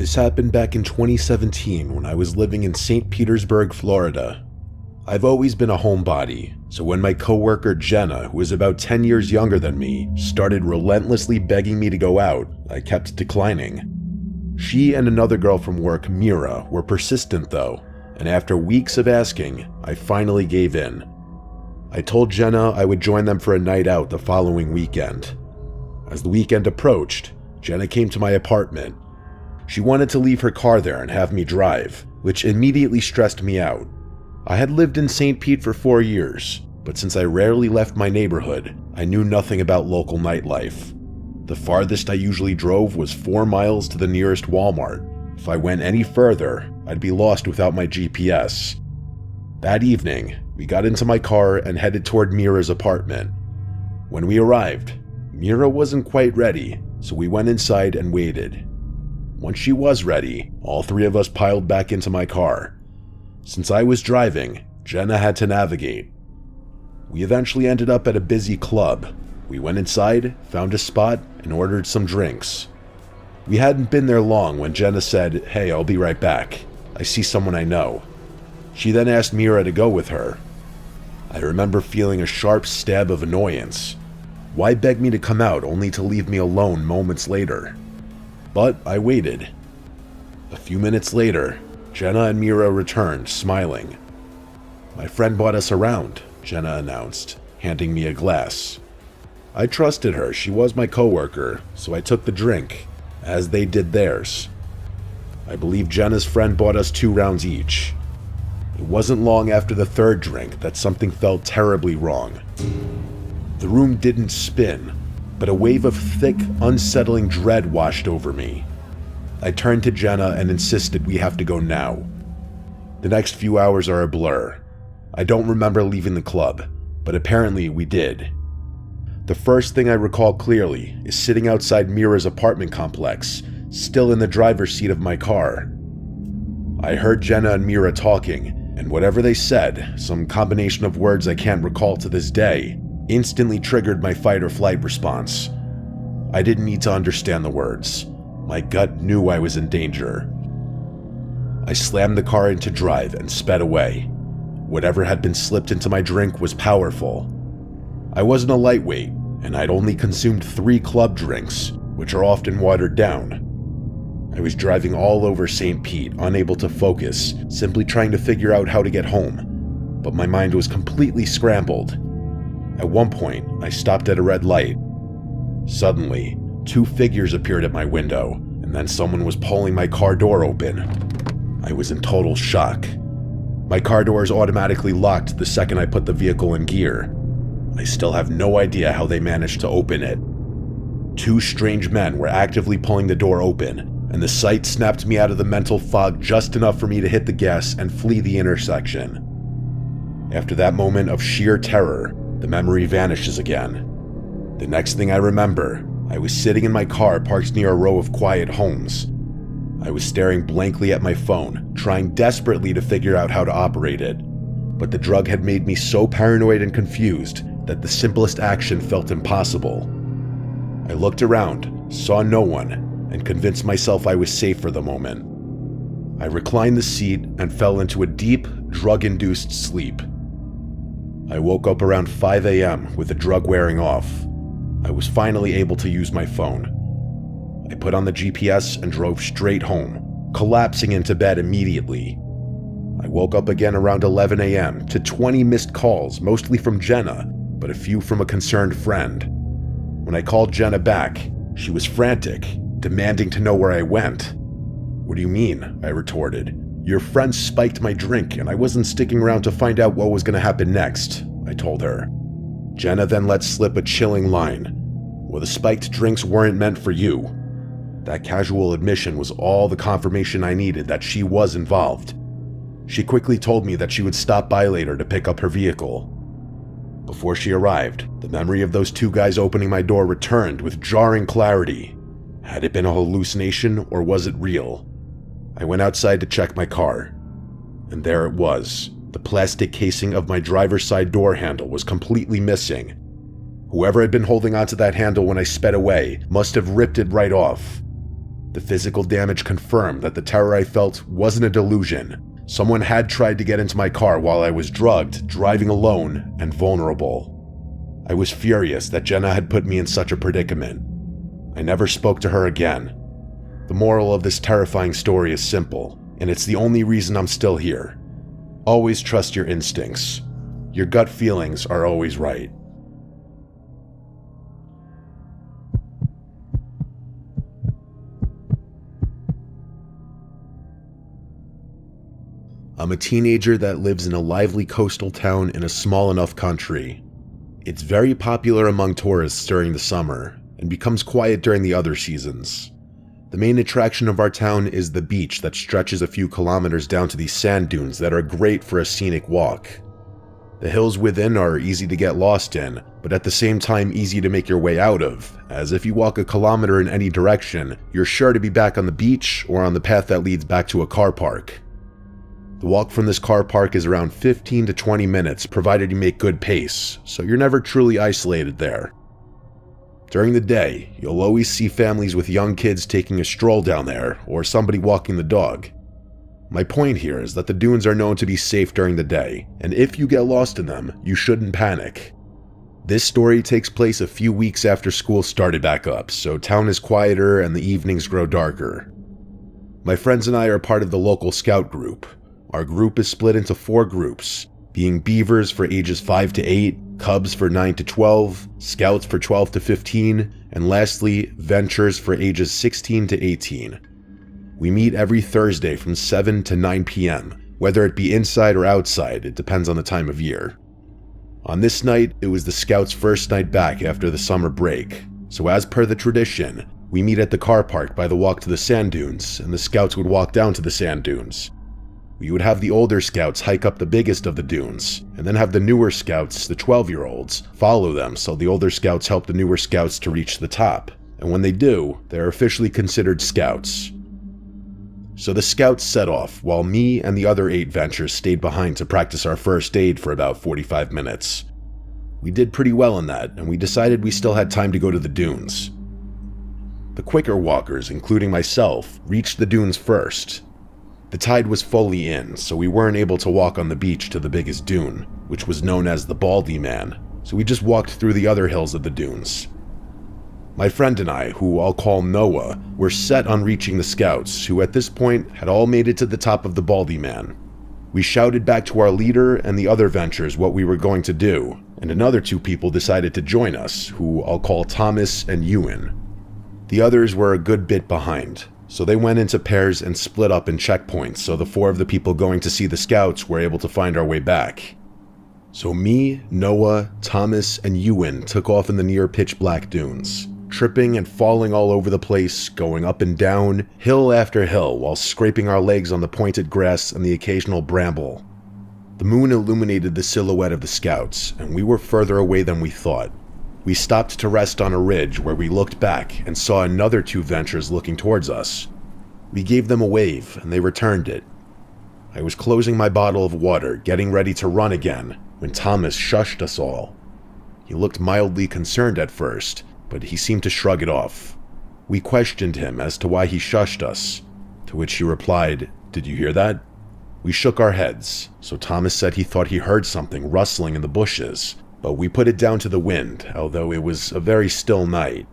This happened back in 2017 when I was living in St. Petersburg, Florida. I've always been a homebody, so when my coworker Jenna, who is about 10 years younger than me, started relentlessly begging me to go out, I kept declining. She and another girl from work, Mira, were persistent though, and after weeks of asking, I finally gave in. I told Jenna I would join them for a night out the following weekend. As the weekend approached, Jenna came to my apartment. She wanted to leave her car there and have me drive, which immediately stressed me out. I had lived in St. Pete for 4 years, but since I rarely left my neighborhood, I knew nothing about local nightlife. The farthest I usually drove was 4 miles to the nearest Walmart. If I went any further, I'd be lost without my GPS. That evening, we got into my car and headed toward Mira's apartment. When we arrived, Mira wasn't quite ready, so we went inside and waited. Once she was ready, all 3 of us piled back into my car. Since I was driving, Jenna had to navigate. We eventually ended up at a busy club. We went inside, found a spot, and ordered some drinks. We hadn't been there long when Jenna said, "Hey, I'll be right back. I see someone I know." She then asked Mira to go with her. I remember feeling a sharp stab of annoyance. Why beg me to come out only to leave me alone moments later? But I waited. A few minutes later, Jenna and Mira returned, smiling. "My friend brought us around," Jenna announced, handing me a glass. I trusted her, she was my coworker, so I took the drink, as they did theirs. I believe Jenna's friend bought us 2 rounds each. It wasn't long after the 3rd drink that something felt terribly wrong. The room didn't spin, but a wave of thick, unsettling dread washed over me. I turned to Jenna and insisted we have to go now. The next few hours are a blur. I don't remember leaving the club, but apparently we did. The first thing I recall clearly is sitting outside Mira's apartment complex, still in the driver's seat of my car. I heard Jenna and Mira talking, and whatever they said, some combination of words I can't recall to this day, instantly triggered my fight or flight response. I didn't need to understand the words. My gut knew I was in danger. I slammed the car into drive and sped away. Whatever had been slipped into my drink was powerful. I wasn't a lightweight, and I'd only consumed 3 club drinks, which are often watered down. I was driving all over St. Pete, unable to focus, simply trying to figure out how to get home, but my mind was completely scrambled. At one point, I stopped at a red light. Suddenly, 2 figures appeared at my window, and then someone was pulling my car door open. I was in total shock. My car doors automatically locked the second I put the vehicle in gear. I still have no idea how they managed to open it. 2 strange men were actively pulling the door open, and the sight snapped me out of the mental fog just enough for me to hit the gas and flee the intersection. After that moment of sheer terror, the memory vanishes again. The next thing I remember, I was sitting in my car parked near a row of quiet homes. I was staring blankly at my phone, trying desperately to figure out how to operate it. But the drug had made me so paranoid and confused that the simplest action felt impossible. I looked around, saw no one, and convinced myself I was safe for the moment. I reclined the seat and fell into a deep, drug-induced sleep. I woke up around 5 a.m. with the drug wearing off. I was finally able to use my phone. I put on the GPS and drove straight home, collapsing into bed immediately. I woke up again around 11 a.m. to 20 missed calls, mostly from Jenna, but a few from a concerned friend. When I called Jenna back, she was frantic, demanding to know where I went. "What do you mean?" I retorted. "Your friend spiked my drink, and I wasn't sticking around to find out what was going to happen next," I told her. Jenna then let slip a chilling line. "Well, the spiked drinks weren't meant for you." That casual admission was all the confirmation I needed that she was involved. She quickly told me that she would stop by later to pick up her vehicle. Before she arrived, the memory of those 2 guys opening my door returned with jarring clarity. Had it been a hallucination, or was it real? I went outside to check my car, and there it was. The plastic casing of my driver's side door handle was completely missing. Whoever had been holding onto that handle when I sped away must have ripped it right off. The physical damage confirmed that the terror I felt wasn't a delusion. Someone had tried to get into my car while I was drugged, driving alone, and vulnerable. I was furious that Jenna had put me in such a predicament. I never spoke to her again. The moral of this terrifying story is simple, and it's the only reason I'm still here. Always trust your instincts. Your gut feelings are always right. I'm a teenager that lives in a lively coastal town in a small enough country. It's very popular among tourists during the summer, and becomes quiet during the other seasons. The main attraction of our town is the beach that stretches a few kilometers down to these sand dunes that are great for a scenic walk. The hills within are easy to get lost in, but at the same time easy to make your way out of, as if you walk a kilometer in any direction, you're sure to be back on the beach or on the path that leads back to a car park. The walk from this car park is around 15 to 20 minutes, provided you make good pace, so you're never truly isolated there. During the day, you'll always see families with young kids taking a stroll down there, or somebody walking the dog. My point here is that the dunes are known to be safe during the day, and if you get lost in them, you shouldn't panic. This story takes place a few weeks after school started back up, so town is quieter and the evenings grow darker. My friends and I are part of the local scout group. Our group is split into 4 groups, being Beavers for ages 5 to 8, Cubs for 9 to 12, Scouts for 12 to 15, and lastly, Ventures for ages 16 to 18. We meet every Thursday from 7 to 9 p.m., whether it be inside or outside, it depends on the time of year. On this night, it was the Scouts' first night back after the summer break, so as per the tradition, we meet at the car park by the walk to the sand dunes, and the Scouts would walk down to the sand dunes. We would have the older Scouts hike up the biggest of the dunes, and then have the newer Scouts, the 12-year-olds, follow them so the older Scouts help the newer Scouts to reach the top, and when they do, they're officially considered Scouts. So the Scouts set off, while me and the other 8 Ventures stayed behind to practice our first aid for about 45 minutes. We did pretty well in that, and we decided we still had time to go to the dunes. The quicker walkers, including myself, reached the dunes first. The tide was fully in, so we weren't able to walk on the beach to the biggest dune, which was known as the Baldy Man, so we just walked through the other hills of the dunes. My friend and I, who I'll call Noah, were set on reaching the Scouts, who at this point had all made it to the top of the Baldy Man. We shouted back to our leader and the other Ventures what we were going to do, and another 2 people decided to join us, who I'll call Thomas and Ewan. The others were a good bit behind, so they went into pairs and split up in checkpoints so the 4 of the people going to see the Scouts were able to find our way back. So me, Noah, Thomas, and Ewan took off in the near pitch black dunes, tripping and falling all over the place, going up and down, hill after hill, while scraping our legs on the pointed grass and the occasional bramble. The moon illuminated the silhouette of the Scouts, and we were further away than we thought. We stopped to rest on a ridge where we looked back and saw another 2 Ventures looking towards us. We gave them a wave, and they returned it. I was closing my bottle of water, getting ready to run again, when Thomas shushed us all. He looked mildly concerned at first, but he seemed to shrug it off. We questioned him as to why he shushed us, to which he replied, "Did you hear that?" We shook our heads, so Thomas said he thought he heard something rustling in the bushes, but we put it down to the wind, although it was a very still night.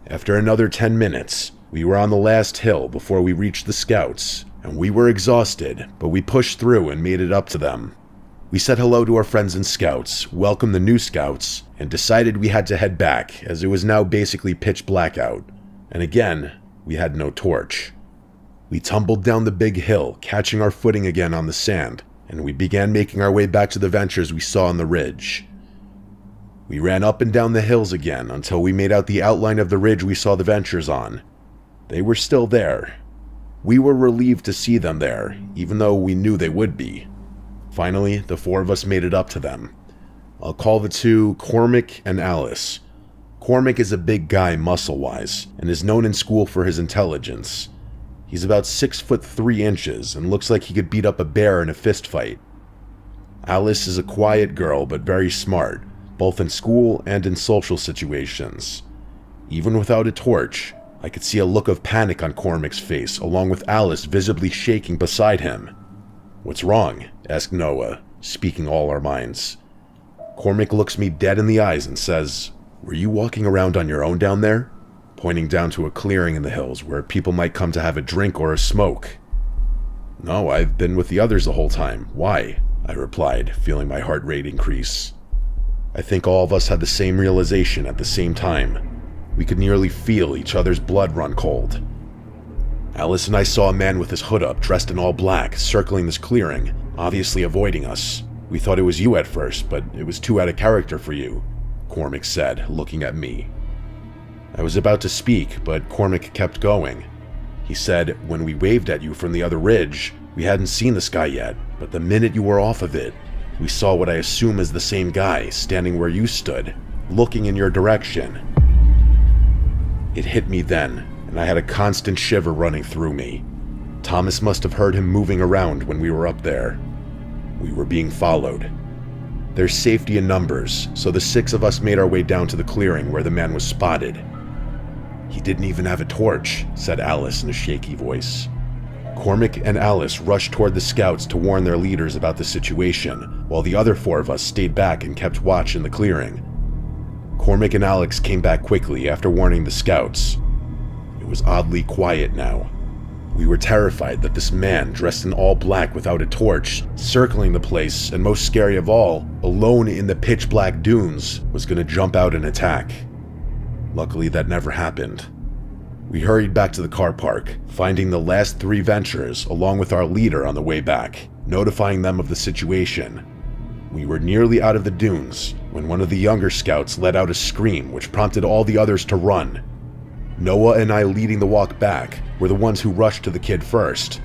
After another 10 minutes, we were on the last hill before we reached the Scouts, and we were exhausted, but we pushed through and made it up to them. We said hello to our friends and Scouts, welcomed the new Scouts, and decided we had to head back, as it was now basically pitch black out, and again, we had no torch. We tumbled down the big hill, catching our footing again on the sand, and we began making our way back to the Ventures we saw on the ridge. We ran up and down the hills again until we made out the outline of the ridge we saw the Ventures on. They were still there. We were relieved to see them there, even though we knew they would be. Finally, the 4 of us made it up to them. I'll call the 2 Cormac and Alice. Cormac is a big guy muscle-wise, and is known in school for his intelligence. He's about 6'3" and looks like he could beat up a bear in a fist fight. Alice is a quiet girl but very smart, both in school and in social situations. Even without a torch, I could see a look of panic on Cormac's face, along with Alice visibly shaking beside him. "What's wrong?" asked Noah, speaking all our minds. Cormac looks me dead in the eyes and says, "Were you walking around on your own down there?" Pointing down to a clearing in the hills where people might come to have a drink or a smoke. "No, I've been with the others the whole time. Why?" I replied, feeling my heart rate increase. I think all of us had the same realization at the same time. We could nearly feel each other's blood run cold. Alice and I saw a man with his hood up, dressed in all black, circling this clearing, obviously avoiding us. "We thought it was you at first, but it was too out of character for you," Cormac said, looking at me. I was about to speak, but Cormac kept going. He said, "When we waved at you from the other ridge, we hadn't seen this guy yet, but the minute you were off of it, we saw what I assume is the same guy standing where you stood, looking in your direction." It hit me then, and I had a constant shiver running through me. Thomas must have heard him moving around when we were up there. We were being followed. There's safety in numbers, so the 6 of us made our way down to the clearing where the man was spotted. "He didn't even have a torch," said Alice in a shaky voice. Cormac and Alice rushed toward the scouts to warn their leaders about the situation, while the other 4 of us stayed back and kept watch in the clearing. Cormac and Alex came back quickly after warning the scouts. It was oddly quiet now. We were terrified that this man, dressed in all black without a torch, circling the place, and most scary of all, alone in the pitch-black dunes, was going to jump out and attack. Luckily, that never happened. We hurried back to the car park, finding the last 3 Ventures along with our leader on the way back, notifying them of the situation. We were nearly out of the dunes when one of the younger scouts let out a scream which prompted all the others to run. Noah and I, leading the walk back, were the ones who rushed to the kid first.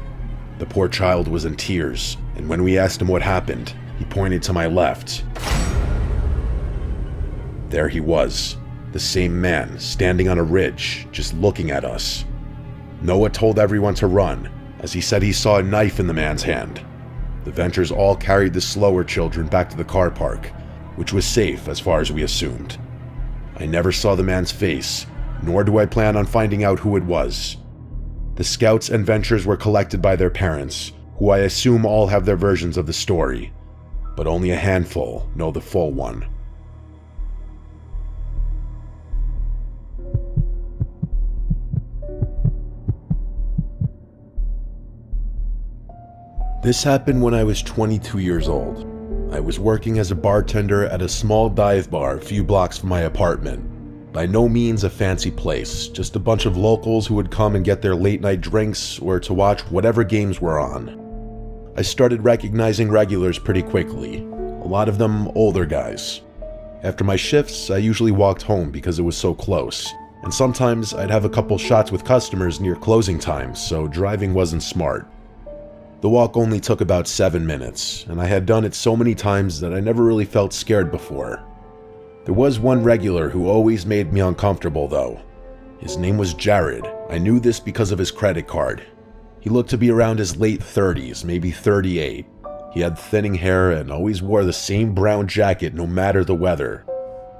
The poor child was in tears, and when we asked him what happened, he pointed to my left. There he was, the same man, standing on a ridge, just looking at us. Noah told everyone to run, as he said he saw a knife in the man's hand. The Ventures all carried the slower children back to the car park, which was safe as far as we assumed. I never saw the man's face, nor do I plan on finding out who it was. The scouts and Ventures were collected by their parents, who I assume all have their versions of the story, but only a handful know the full one. This happened when I was 22 years old. I was working as a bartender at a small dive bar a few blocks from my apartment. By no means a fancy place, just a bunch of locals who would come and get their late night drinks or to watch whatever games were on. I started recognizing regulars pretty quickly, a lot of them older guys. After my shifts, I usually walked home because it was so close, and sometimes I'd have a couple shots with customers near closing time, so driving wasn't smart. The walk only took about 7 minutes, and I had done it so many times that I never really felt scared before. There was one regular who always made me uncomfortable though. His name was Jared. I knew this because of his credit card. He looked to be around his late 30s, maybe 38. He had thinning hair and always wore the same brown jacket no matter the weather.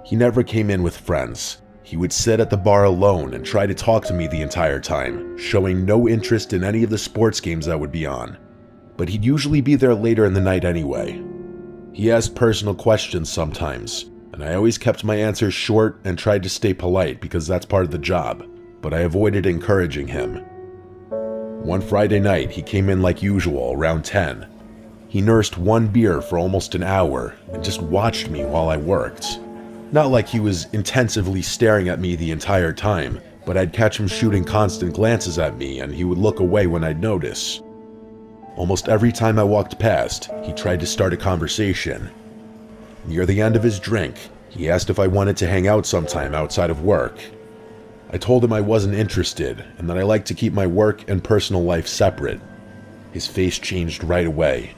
He never came in with friends. He would sit at the bar alone and try to talk to me the entire time, showing no interest in any of the sports games that would be on. But he'd usually be there later in the night anyway. He asked personal questions sometimes, and I always kept my answers short and tried to stay polite because that's part of the job, but I avoided encouraging him. One Friday night, he came in like usual around 10. He nursed one beer for almost an hour and just watched me while I worked. Not like he was intensively staring at me the entire time, but I'd catch him shooting constant glances at me and he would look away when I'd notice. Almost every time I walked past, he tried to start a conversation. Near the end of his drink, he asked if I wanted to hang out sometime outside of work. I told him I wasn't interested and that I like to keep my work and personal life separate. His face changed right away.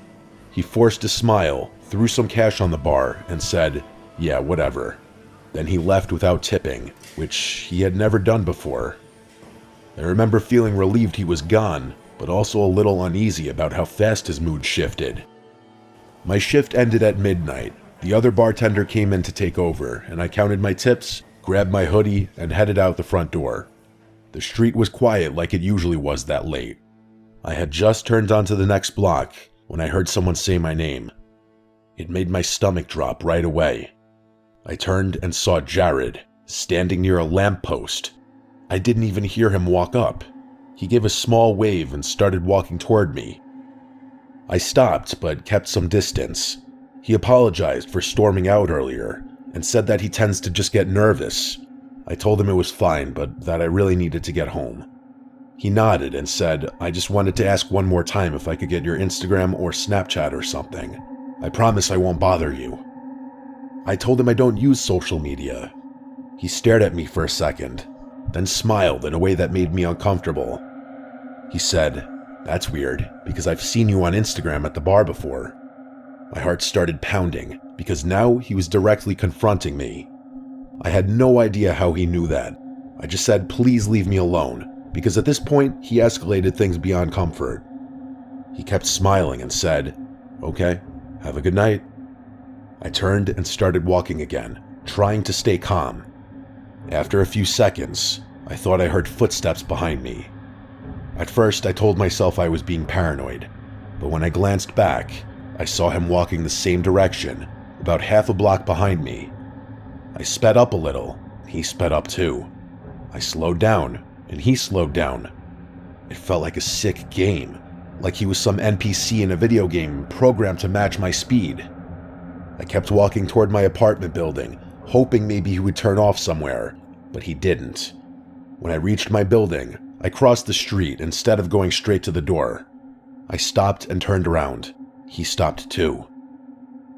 He forced a smile, threw some cash on the bar, and said, "Yeah, whatever." Then he left without tipping, which he had never done before. I remember feeling relieved he was gone, but also a little uneasy about how fast his mood shifted. My shift ended at midnight. The other bartender came in to take over, and I counted my tips, grabbed my hoodie, and headed out the front door. The street was quiet like it usually was that late. I had just turned onto the next block when I heard someone say my name. It made my stomach drop right away. I turned and saw Jared, standing near a lamppost. I didn't even hear him walk up. He gave a small wave and started walking toward me. I stopped, but kept some distance. He apologized for storming out earlier and said that he tends to just get nervous. I told him it was fine, but that I really needed to get home. He nodded and said, "I just wanted to ask one more time if I could get your Instagram or Snapchat or something. I promise I won't bother you." I told him I don't use social media. He stared at me for a second, then smiled in a way that made me uncomfortable. He said, "That's weird, because I've seen you on Instagram at the bar before." My heart started pounding, because now he was directly confronting me. I had no idea how he knew that. I just said, "Please leave me alone," because at this point, he escalated things beyond comfort. He kept smiling and said, "Okay, have a good night." I turned and started walking again, trying to stay calm. After a few seconds, I thought I heard footsteps behind me. At first, I told myself I was being paranoid, but when I glanced back, I saw him walking the same direction, about half a block behind me. I sped up a little, he sped up too. I slowed down, and he slowed down. It felt like a sick game, like he was some NPC in a video game programmed to match my speed. I kept walking toward my apartment building, hoping maybe he would turn off somewhere, but he didn't. When I reached my building, I crossed the street instead of going straight to the door. I stopped and turned around. He stopped too.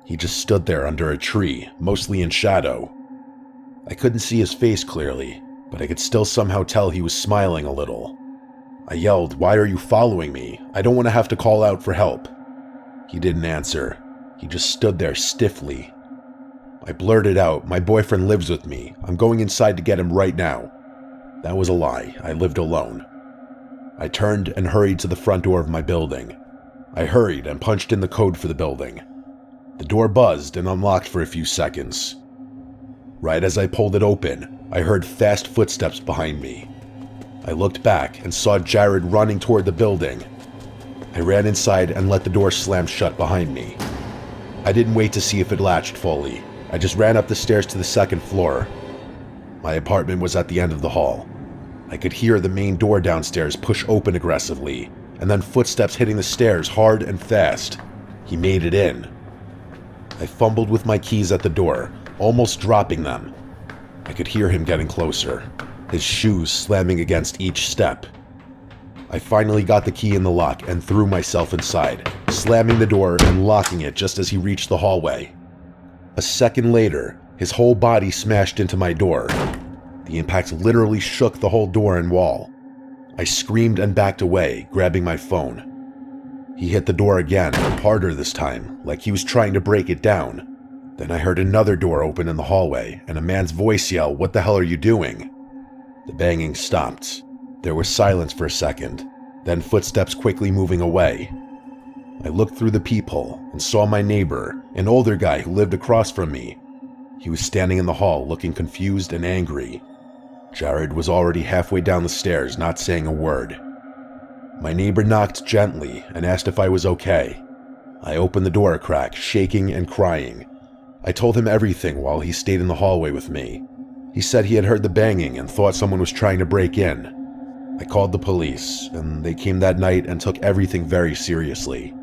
He just stood there under a tree, mostly in shadow. I couldn't see his face clearly, but I could still somehow tell he was smiling a little. I yelled, "Why are you following me? I don't want to have to call out for help." He didn't answer. He just stood there stiffly. I blurted out, "My boyfriend lives with me. I'm going inside to get him right now." That was a lie. I lived alone. I turned and hurried to the front door of my building. I hurried and punched in the code for the building. The door buzzed and unlocked for a few seconds. Right as I pulled it open, I heard fast footsteps behind me. I looked back and saw Jared running toward the building. I ran inside and let the door slam shut behind me. I didn't wait to see if it latched fully. I just ran up the stairs to the second floor. My apartment was at the end of the hall. I could hear the main door downstairs push open aggressively, and then footsteps hitting the stairs hard and fast. He made it in. I fumbled with my keys at the door, almost dropping them. I could hear him getting closer, his shoes slamming against each step. I finally got the key in the lock and threw myself inside, slamming the door and locking it just as he reached the hallway. A second later, his whole body smashed into my door. The impact literally shook the whole door and wall. I screamed and backed away, grabbing my phone. He hit the door again, harder this time, like he was trying to break it down. Then I heard another door open in the hallway and a man's voice yell, "What the hell are you doing?" The banging stopped. There was silence for a second, then footsteps quickly moving away. I looked through the peephole and saw my neighbor, an older guy who lived across from me. He was standing in the hall looking confused and angry. Jared was already halfway down the stairs, not saying a word. My neighbor knocked gently and asked if I was okay. I opened the door a crack, shaking and crying. I told him everything while he stayed in the hallway with me. He said he had heard the banging and thought someone was trying to break in. I called the police, and they came that night and took everything very seriously.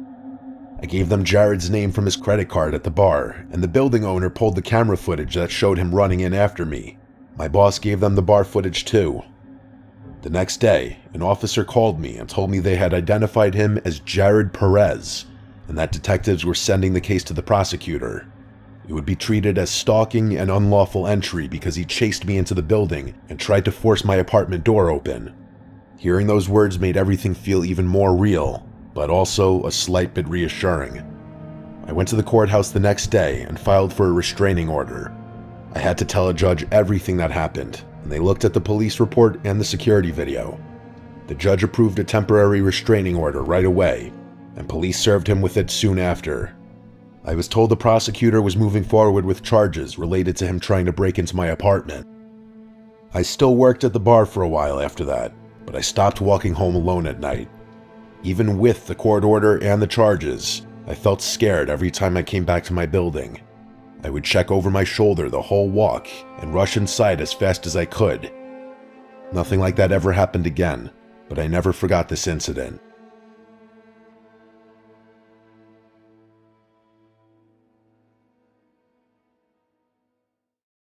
I gave them Jared's name from his credit card at the bar, and the building owner pulled the camera footage that showed him running in after me. My boss gave them the bar footage too. The next day, an officer called me and told me they had identified him as Jared Perez, and that detectives were sending the case to the prosecutor. It would be treated as stalking and unlawful entry because he chased me into the building and tried to force my apartment door open. Hearing those words made everything feel even more real, but also a slight bit reassuring. I went to the courthouse the next day and filed for a restraining order. I had to tell a judge everything that happened, and they looked at the police report and the security video. The judge approved a temporary restraining order right away, and police served him with it soon after. I was told the prosecutor was moving forward with charges related to him trying to break into my apartment. I still worked at the bar for a while after that, but I stopped walking home alone at night. Even with the court order and the charges, I felt scared every time I came back to my building. I would check over my shoulder the whole walk and rush inside as fast as I could. Nothing like that ever happened again, but I never forgot this incident.